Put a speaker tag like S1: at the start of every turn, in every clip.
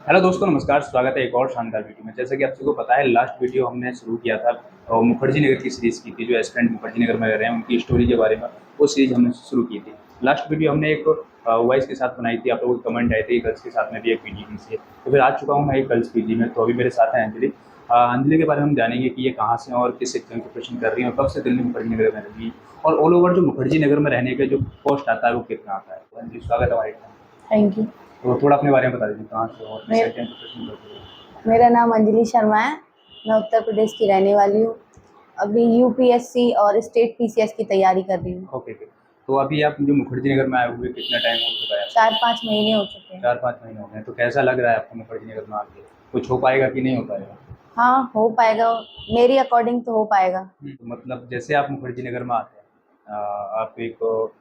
S1: Hello दोस्तों, नमस्कार। स्वागत है एक और शानदार वीडियो में। जैसा कि आप सबको पता है, लास्ट वीडियो हमने शुरू किया था मुखर्जी नगर की सीरीज़ की थी। जो एस्पिरेंट मुखर्जी नगर में रह रहे हैं उनकी स्टोरी के बारे में वो सीरीज़ हमने शुरू की थी। लास्ट वीडियो हमने एक वॉइस के साथ बनाई थी। आप लोगों को कमेंट आए थे गर्ल्स के साथ में भी एक पीजी कीजिए, तो फिर आ चुका हूँ मैं एक गर्ल्स पीजी में। तो अभी मेरे साथ है अंजलि। अंजलि के बारे में हम जानेंगे कि ये कहाँ से हैं और किस एग्जाम की प्रिपरेशन कर रही हैं और कब से दिल्ली मुखर्जी नगर में रहेगी, और ऑल ओवर जो मुखर्जी नगर में रहने का जो कॉस्ट आता है वो कितना आता है। तो अंजलि, स्वागत है हमारे।
S2: Thank you.
S1: तो थोड़ा अपने बारे में बता दीजिए, कहाँ से हो और किस
S2: मे
S1: एग्जाम की प्रिपरेशन करते हो।
S2: मेरा नाम अंजलि शर्मा है। मैं उत्तर प्रदेश की रहने वाली हूँ। अभी यूपीएससी और स्टेट पीसीएस की तैयारी कर रही हूँ।
S1: Okay okay. तो अभी आप जो मुखर्जी नगर में आए हुए कितना टाइम हो चुका है आपको?
S2: 4-5 महीने हो चुके हैं।
S1: 4-5 महीने हो गए हैं। तो कैसा लग रहा है आपको मुखर्जी नगर में आके? कुछ हो पाएगा कि नहीं हो पाएगा?
S2: हाँ, हो पाएगा। मेरी अकॉर्डिंग तो हो पाएगा।
S1: तो मतलब जैसे आप मुखर्जी नगर में आते हैं, आप एक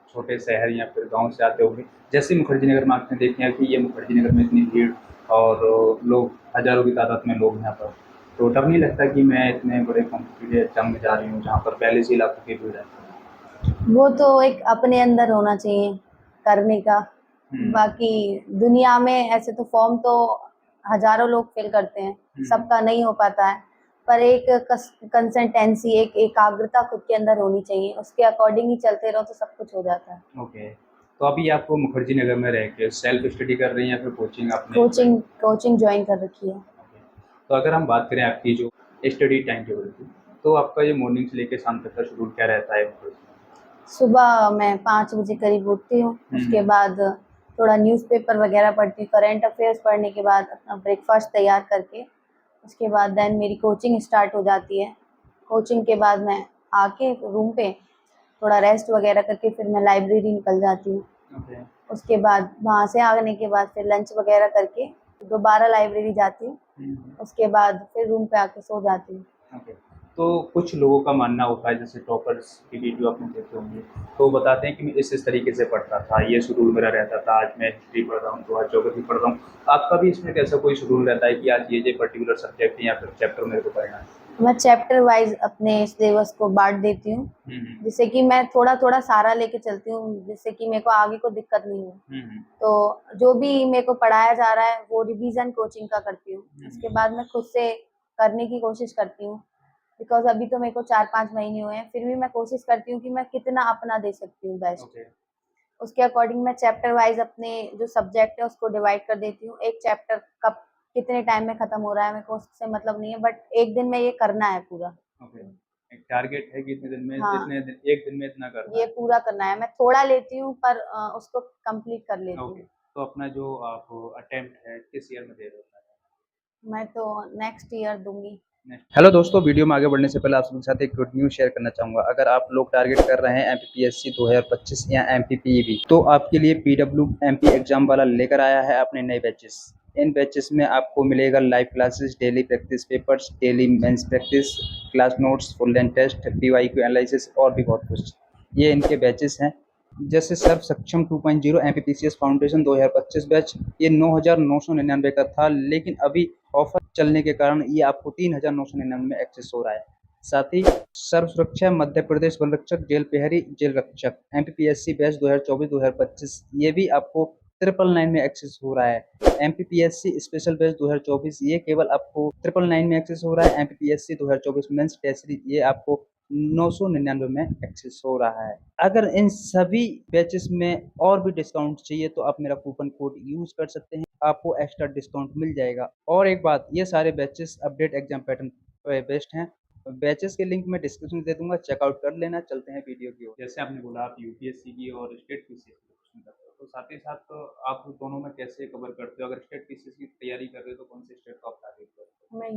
S1: छोटे शहर या फिर गांव से आते होंगे। जैसे मुखर्जी नगर में आपने देखे हैं कि ये मुखर्जी नगर में इतनी भीड़ और लोग हज़ारों की तादाद में लोग हैं यहाँ पर। तो डर नहीं लगता कि मैं इतने बड़े कॉम्पिटिटिव एग्जाम में जा रही हूँ जहाँ पर पहले से ही लाखों की भीड़ है?
S2: वो तो एक अपने अंदर होना चाहिए करने का।
S1: हम्म।
S2: बाकी दुनिया में ऐसे तो फॉर्म तो हजारों लोग फिल करते हैं,
S1: हम्म।
S2: सबका नहीं हो पाता है। पर एक कंसिस्टेंसी, एक एकाग्रता खुद के अंदर होनी चाहिए, उसके अकॉर्डिंग ही चलते रहो तो सब कुछ हो जाता है।
S1: ओके। तो अभी आप मुखर्जी नगर में रह के सेल्फ स्टडी कर रही हैं या फिर कोचिंग आपने ज्वाइन?
S2: कोचिंग कोचिंग ज्वाइन कर रखी है।
S1: ओके। तो अगर हम बात करें आपकी जो स्टडी टाइम टेबल की, तो आपका ये मॉर्निंग से लेके शाम तक का शेड्यूल क्या रहता है?
S2: सुबह मैं 5 बजे करीब उठती हूँ। उसके बाद थोड़ा न्यूज़पेपर वगैरह पढ़ती हूँ। करंट अफेयर्स पढ़ने के बाद अपना ब्रेकफास्ट तैयार करके उसके बाद देन मेरी कोचिंग स्टार्ट हो जाती है। कोचिंग के बाद मैं आके रूम पे थोड़ा रेस्ट वगैरह करके फिर मैं लाइब्रेरी निकल जाती हूँ।
S1: ओके।
S2: उसके बाद वहाँ से आने के बाद फिर लंच वगैरह करके दोबारा लाइब्रेरी जाती हूँ। उसके बाद फिर रूम पे आके सो जाती हूँ।
S1: ओके। तो कुछ लोगों का मानना होता है, जैसे टॉपर्स की वीडियो आपने देखे होंगे, तो वो बताते हैं कि मैं इस तरीके से पढ़ता था, ये शेड्यूल मेरा रहता था, आज मैं हिस्ट्री पढ़ रहा हूँ तो आज ज्योग्राफी पढ़ रहा हूँ। आपका भी इसमें कैसा कोई शेड्यूल रहता है कि आज ये पर्टिकुलर सब्जेक्ट या फिर चैप्टर मेरे को पढ़ना है?
S2: मैं चैप्टर वाइज अपने सिलेबस को बांट देती हूँ,
S1: हम्म।
S2: जिससे कि मैं थोड़ा थोड़ा सारा लेके चलती हूँ, जिससे कि मेरे को आगे को दिक्कत नहीं हो।
S1: हम्म।
S2: तो जो भी मेरे को पढ़ाया जा रहा है वो रिवीजन कोचिंग का करती हूँ। उसके बाद मैं खुद से करने की कोशिश करती हूँ, बिकॉज अभी तो मेरे को 4-5 महीने हुए हैं, फिर भी मैं कोशिश करती हूँ कि मैं कितना अपना दे सकती हूँ बेस्ट।
S1: ओके।
S2: उसके अकॉर्डिंग मैं चैप्टर वाइज अपने जो सब्जेक्ट है उसको डिवाइड कर देती हूँ। एक चैप्टर कब कितने टाइम में खत्म हो रहा है मेरे को उससे मतलब नहीं है, बट एक दिन में ये करना है पूरा।
S1: ओके। एक टारगेट है कि इतने दिन में,
S2: हाँ,
S1: इतने दिन, एक दिन में इतना करना
S2: ये
S1: है।
S2: पूरा करना है। मैं थोड़ा लेती हूँ पर उसको कंप्लीट कर लेती
S1: ओके।
S2: हूँ।
S1: तो अपना जो आप अटेम्प्ट है किस ईयर में दे रहे हो?
S2: मैं तो नेक्स्ट ईयर दूंगी।
S1: हेलो दोस्तों, वीडियो में आगे बढ़ने से पहले आप सबके साथ एक गुड न्यूज़ शेयर करना चाहूँगा। अगर आप लोग टारगेट कर रहे हैं एमपीपीएससी 2025 या एमपीपीईबी, तो आपके लिए पीडब्ल्यूएमपी एग्जाम वाला लेकर आया है अपने नए बैचेस। इन बैचेस में आपको मिलेगा live classes, daily practice papers, daily mains practice, class notes, full length test, PYQ analysis और भी बहुत कुछ। ये इनके बैचेस हैं। जैसे सर्व सक्षम 2.0 एमपीपीसीएस फाउंडेशन 2025 बैच, ये 9,999 का था, लेकिन अभी ऑफर चलने के कारण ये आपको 3,999 में एक्सेस हो रहा है। साथ ही सर्व सुरक्षा मध्य प्रदेश वन रक्षक, जेल प्रहरी, जेल रक्षक एमपीपीएससी बैच 2024-2025, ये भी आपको 999 में एक्सेस हो रहा है। एमपीपीएससी स्पेशल बैच 2024, ये केवल आपको 999 में एक्सेस हो रहा है। एमपीपीएससी 2024 मेंस टेस्ट, ये आपको 999 में एक्सेस हो रहा है। अगर इन सभी बैचेस में और भी डिस्काउंट चाहिए तो आप मेरा कूपन कोड यूज कर सकते हैं, आपको एक्स्ट्रा डिस्काउंट मिल जाएगा। और एक बात, ये सारे batches update exam pattern based हैं। बैचेस के लिंक मैं डिस्क्रिप्शन दे दूंगा, चेकआउट कर लेना। चलते हैं वीडियो की ओर। जैसे आपने बोला आप यूपीएससी की और स्टेट पीसीएस की प्रिपरेशन करते हो, तो साथ ही साथ आप दोनों में कैसे कवर करते हो? अगर स्टेट पीसीएस की तैयारी कर रहे हो तो कौन से स्टेट को आप टारगेट करते
S2: मैं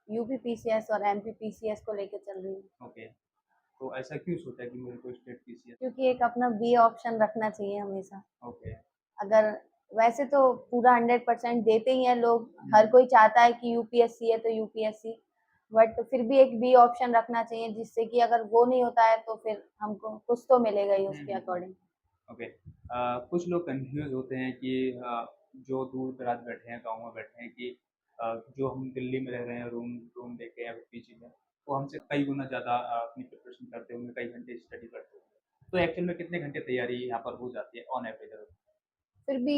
S2: यूपी पीसीएस और एमपी पीसीएस को लेके चल रही हूँ।
S1: हो? ओके। तो ऐसा क्यों सोचा कि मेरे को स्टेट पीसीएस?
S2: क्योंकि एक अपना बी ऑप्शन रखना चाहिए हमेशा।
S1: ओके।
S2: अगर वैसे तो पूरा 100% देते ही हैं लोग, हर कोई चाहता है कि यूपीएससी है तो यूपीएससी, बट फिर भी एक बी ऑप्शन रखना चाहिए, जिससे कि अगर वो नहीं होता है तो फिर हमको कुछ तो मिलेगा ही उसके अकॉर्डिंग।
S1: ओके। कुछ लोग कंफ्यूज होते हैं कि जो दूर दराज बैठे हैं, गाँव में बैठे हैं, कि जो हम दिल्ली में रह रहे हैं रूम रूम लेके या पीजी में, वो हमसे कई गुना ज़्यादा अपनी प्रिपरेशन करते होंगे, कई घंटे स्टडी करते होंगे। तो एक्चुअल में कितने घंटे तैयारी यहाँ पर हो जाती है ऑन एवरेज?
S2: फिर भी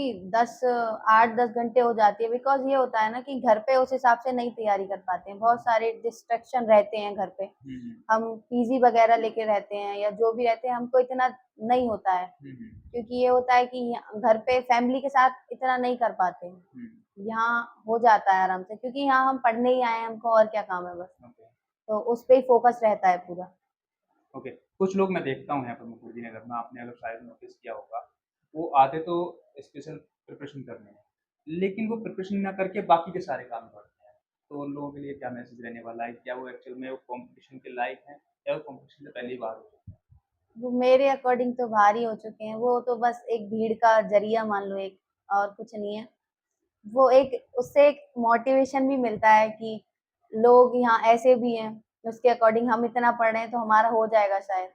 S2: 8-10 घंटे हो जाती है, बिकॉज़ ये होता है ना कि घर पे उस हिसाब से नहीं तैयारी कर पाते हैं, बहुत सारे डिस्ट्रैक्शन रहते हैं घर पे।
S1: हुँ, हुँ।
S2: हम पीजी वगैरह लेके रहते हैं या जो भी रहते हैं, हमको इतना नहीं होता है,
S1: हुँ, हुँ।
S2: क्योंकि ये होता है कि घर पे फैमिली के साथ इतना नहीं कर पाते हैं।
S1: हुँ,
S2: यहाँ हो जाता है आराम से, क्योंकि यहाँ हम पढ़ने ही आए हैं, हमको और क्या काम है बस।
S1: ओके,
S2: तो उस पे ही फ़ोकस रहता है पूरा।
S1: ओके। कुछ लोग मैं देखता हूँ यहाँ पर मुखर्जी नगर में, आपने अगर शायद नोटिस किया होगा, वो आते तो स्पेशल प्रिपरेशन करने, लेकिन वो प्रिपरेशन ना करके बाकी के सारे काम करते हैं। तो उन लोगों के लिए क्या मैसेज रहने वाला है? क्या वो एक्चुअल में वो कॉम्पिटिशन के लायक हैं या वो कॉम्पिटिशन से पहले ही बाहर हो चुके हैं?
S2: वो मेरे अकॉर्डिंग तो भारी हो चुके हैं, वो तो बस एक भीड़ का ज़रिया मान लो एक, और कुछ नहीं है। वो एक उससे एक मोटिवेशन भी मिलता है कि लोग यहाँ ऐसे भी हैं, उसके अकॉर्डिंग हम इतना पढ़ रहे हैं तो हमारा हो जाएगा शायद।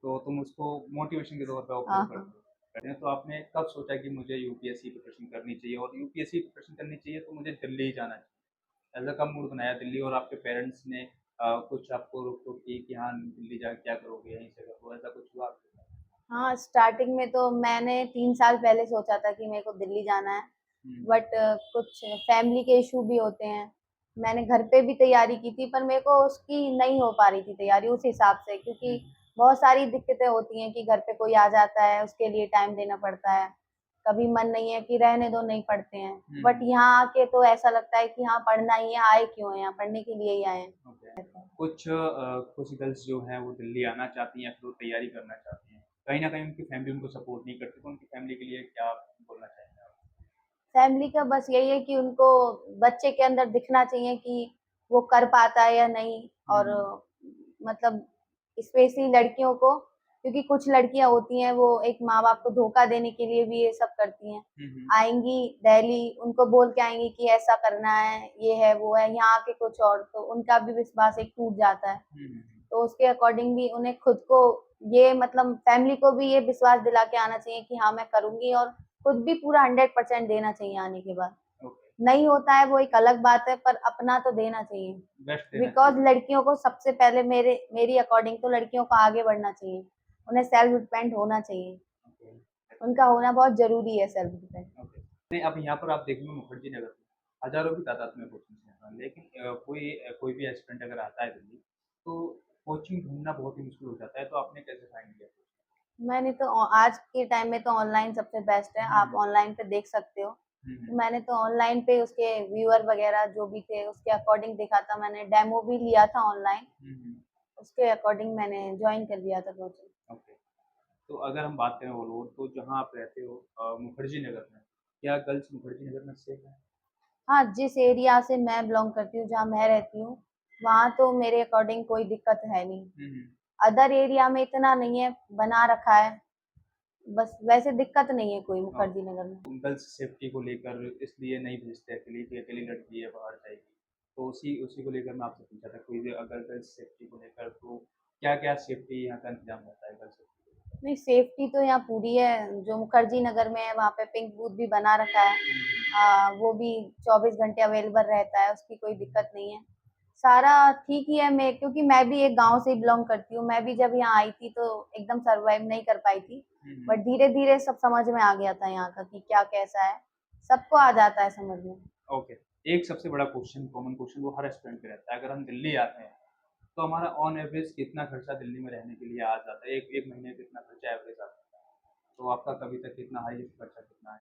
S1: तो तुम उसको मोटिवेशन के तौर पे
S2: हाँ,
S1: ऑब्ज़र्व
S2: हाँ।
S1: करते हैं। तो आपने कब सोचा कि मुझे यूपीएससी प्रिपरेशन करनी चाहिए और यूपीएससी प्रिपरेशन करनी चाहिए तो मुझे दिल्ली ही जाना चाहिए? ऐसा कब मूड बनाया दिल्ली और आपके पेरेंट्स ने कुछ आपको रोक-टोक की कि हाँ, दिल्ली जाके क्या करोगे? यहीं से करो, ऐसा कुछ हुआ आपके साथ?
S2: हाँ, स्टार्टिंग में तो मैंने 3 साल पहले सोचा था कि मेरे को दिल्ली जाना है,
S1: हुँ,
S2: बट कुछ फैमिली के इश्यू भी होते हैं। मैंने घर पे भी तैयारी की थी, पर मेरे को उसकी नहीं हो पा रही थी तैयारी उस हिसाब से,
S1: हुँ,
S2: क्योंकि बहुत सारी दिक्कतें होती हैं कि घर पे कोई आ जाता है, उसके लिए टाइम देना पड़ता है। कभी मन नहीं है कि रहने दो, नहीं पढ़ते हैं।
S1: हुँ,
S2: बट
S1: हुँ,
S2: यहाँ आके तो ऐसा लगता है कि हाँ, पढ़ना ही है, आए क्यों हैं यहाँ? पढ़ने के लिए ही आए हैं।
S1: ओके। कुछ गर्ल्स जो हैं वो दिल्ली आना चाहती हैं, फिर वो तैयारी करना चाहती हैं। कहीं न कहीं उनकी फैमिली उनको सपोर्ट नहीं करती, तो उनकी फैमिली के लिए क्या बोलना चाहेंगे आप?
S2: फैमिली का बस यही है कि उनको बच्चे के अंदर दिखना चाहिए कि वो कर पाता है या नहीं,
S1: हुँ,
S2: और
S1: हुँ,
S2: मतलब स्पेशली लड़कियों को, क्योंकि कुछ लड़कियां होती हैं वो एक माँ बाप को धोखा देने के लिए भी ये सब करती हैं।
S1: हुँ, हुँ,
S2: आएंगी दिल्ली, उनको बोल के आएंगी कि ऐसा करना है, ये है वो है, यहाँ आके कुछ और, तो उनका भी विश्वास एक टूट जाता है।
S1: हुँ, हुँ, हुँ।
S2: तो उसके अकॉर्डिंग भी उन्हें खुद को ये मतलब फैमिली को भी ये विश्वास दिला के आना चाहिए कि हाँ, मैं करूँगी, और खुद भी पूरा 100% देना चाहिए आने के बाद।
S1: ओके,
S2: नहीं होता है वो एक अलग बात है, पर अपना तो देना चाहिए।
S1: बेस्ट देना
S2: बिकॉज़
S1: चाहिए।
S2: लड़कियों को सबसे पहले मेरी अकॉर्डिंग तो लड़कियों को आगे बढ़ना चाहिए। उन्हें सेल्फ डिपेंड होना चाहिए।
S1: ओके,
S2: उनका होना बहुत ज़रूरी है सेल्फ डिपेंड।
S1: ओके। नहीं, अब यहाँ पर आप देखेंगे मुखर्जी नगर में हज़ारों की तादाद में कोचिंग सेंटर हैं, लेकिन कोई भी एस्पिरेंट अगर आता है दिल्ली, तो कोचिंग ढूँढना बहुत ही मुश्किल हो जाता है, तो आपने कैसे फाइंड किया?
S2: मैंने तो आज के टाइम में तो ऑनलाइन सबसे बेस्ट है,
S1: हुँ,
S2: आप
S1: हुँ,
S2: ऑनलाइन पे देख सकते हो।
S1: हुँ,
S2: तो
S1: हुँ,
S2: मैंने तो ऑनलाइन पे उसके व्यूअर वगैरह जो भी थे उसके अकॉर्डिंग देखा था, मैंने डेमो भी लिया था ऑनलाइन,
S1: हुँ, हुँ,
S2: उसके अकॉर्डिंग मैंने जॉइन कर लिया था कोचिंग।
S1: ओके। तो अगर हम बात करें ऑल ओवर तो जहाँ आप रहते हो मुखर्जी नगर में, क्या गर्ल्स मुखर्जी नगर में सेफ हैं?
S2: हाँ, जिस एरिया से मैं बिलॉन्ग करती हूँ, जहाँ मैं रहती हूँ, वहाँ तो मेरे अकॉर्डिंग कोई दिक्कत है नहीं।
S1: हुँ, हुँ।
S2: अदर एरिया में इतना नहीं है, बना रखा है, बस वैसे दिक्कत नहीं है कोई मुखर्जी नगर में।
S1: गर्ल्स सेफ्टी को लेकर इसलिए नहीं भेजते अकेली कि अकेली लड़की है बाहर जाएगी। तो उसी उसी को लेकर मैं आपसे पूछा था कोई भी अगर गर्ल्स सेफ्टी को लेकर तो क्या-क्या सेफ्टी यहाँ का इंतज़ाम रहता है गर्ल्स सेफ्टी को लेकर?
S2: नहीं, सेफ्टी तो यहाँ पूरी है, जो मुखर्जी नगर में है वहाँ पे पिंक बूथ भी बना रखा है।
S1: हुँ, हुँ।
S2: वो भी 24 घंटे अवेलेबल रहता है, उसकी कोई दिक्कत नहीं है। सारा ठीक ही है, क्योंकि मैं भी एक गाँव से ही बिलॉन्ग करती हूँ, मैं भी जब यहाँ आई थी तो एकदम सर्वाइव नहीं कर पाई थी।
S1: हुँ,
S2: बट
S1: हुँ।
S2: धीरे-धीरे सब समझ में आ गया था यहाँ का कि क्या कैसा है, सबको आ जाता है समझ में।
S1: ओके। एक सबसे बड़ा क्वेश्चन कॉमन क्वेश्चन वो हर स्टूडेंट पे रहता है। अगर हम दिल्ली आते हैं, तो हमारा ऑन एवरेज कितना खर्चा दिल्ली में रहने के लिए आ जाता है? एक महीने में कितना खर्चा एवरेज आता है? तो आपका कभी तक कितना हाईएस्ट खर्चा कितना है?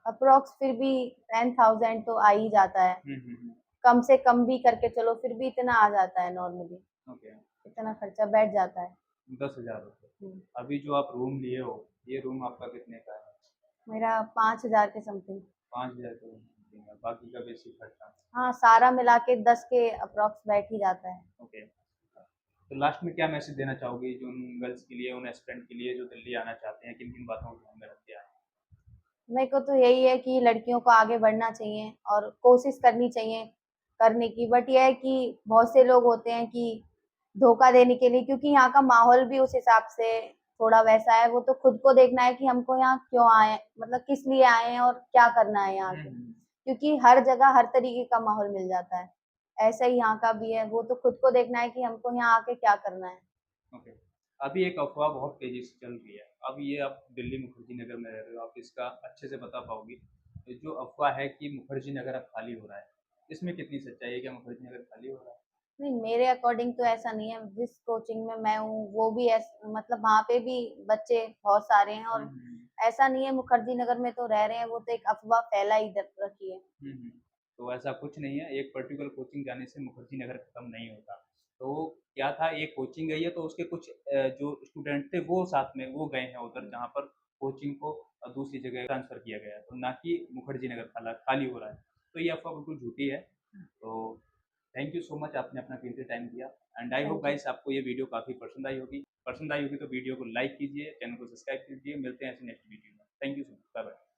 S2: अप्रॉक्स फिर भी 10,000 तो आ ही जाता है।
S1: हुँ, हुँ, हुँ।
S2: कम से कम भी करके चलो फिर भी इतना आ जाता है नॉर्मली,
S1: ओके,
S2: इतना खर्चा बैठ जाता है।
S1: ₹10,000।
S2: हुँ,
S1: अभी जो आप रूम लिए हो, ये रूम आपका कितने का है?
S2: मेरा 5,000 के समथिंग।
S1: 5,000 का रूम समथिंग है, बाकी का बेसिक खर्चा।
S2: हाँ, सारा मिला के 10 के अप्रॉक्स बैठ ही जाता है।
S1: ओके। तो लास्ट में क्या मैसेज देना चाहोगे जो उन गर्ल्स के लिए, उन एस्पिरेंट के लिए जो दिल्ली आना चाहते हैं, किन-किन बातों को ध्यान में रख के आएँ?
S2: मेरे को तो यही है कि लड़कियों को आगे बढ़ना चाहिए और कोशिश करनी चाहिए करने की, बट ये है कि बहुत से लोग होते हैं कि धोखा देने के लिए, क्योंकि यहाँ का माहौल भी उस हिसाब से थोड़ा वैसा है, वो तो खुद को देखना है कि हमको यहाँ क्यों आए, मतलब किस लिए आए हैं और क्या करना है यहाँ
S1: हुँ,
S2: के,
S1: हुँ।
S2: क्योंकि हर जगह हर तरीके का माहौल मिल जाता है। ऐसा ही यहाँ का भी है, वो तो खुद को देखना है कि हमको यहाँ आके क्या करना है।
S1: ओके। अभी एक अफ़वाह बहुत तेज़ी से चल रही है अब ये आप दिल्ली मुखर्जी नगर में रह रहे हो, आप इसका अच्छे से बता पाओगे। ये जो अफ़वाह है कि मुखर्जी नगर अब खाली हो रहा है, इसमें कितनी सच्चाई है? क्या मुखर्जी नगर खाली हो रहा है?
S2: नहीं, मेरे अकॉर्डिंग तो ऐसा नहीं है। जिस कोचिंग में मैं हूँ वो भी मतलब वहाँ पे भी बच्चे बहुत सारे हैं,
S1: हुँ,
S2: और
S1: हुँ, हुँ।
S2: ऐसा नहीं है मुखर्जी नगर में तो रह रहे हैं, वो तो एक अफवाह फैला ही रखी है।
S1: हुँ, हुँ। तो ऐसा कुछ नहीं है, एक पर्टिकुलर कोचिंग जाने से मुखर्जी नगर खत्म नहीं होता। तो क्या था, एक कोचिंग गई है तो उसके कुछ जो स्टूडेंट थे वो साथ में वो गए हैं उधर जहाँ पर कोचिंग को दूसरी जगह ट्रांसफ़र किया गया है, तो ना कि मुखर्जी नगर खाली हो रहा है। तो ये अफ़वाह बिल्कुल झूठी है। तो थैंक यू सो मच, आपने अपना कीमती टाइम दिया and I hope
S2: thank you.
S1: Guys आपको ये वीडियो काफ़ी पसंद आई होगी। पसंद आई होगी तो वीडियो को लाइक कीजिए, चैनल को सब्सक्राइब कीजिए। मिलते हैं ऐसे नेक्स्ट वीडियो में। Thank you so much. Bye bye.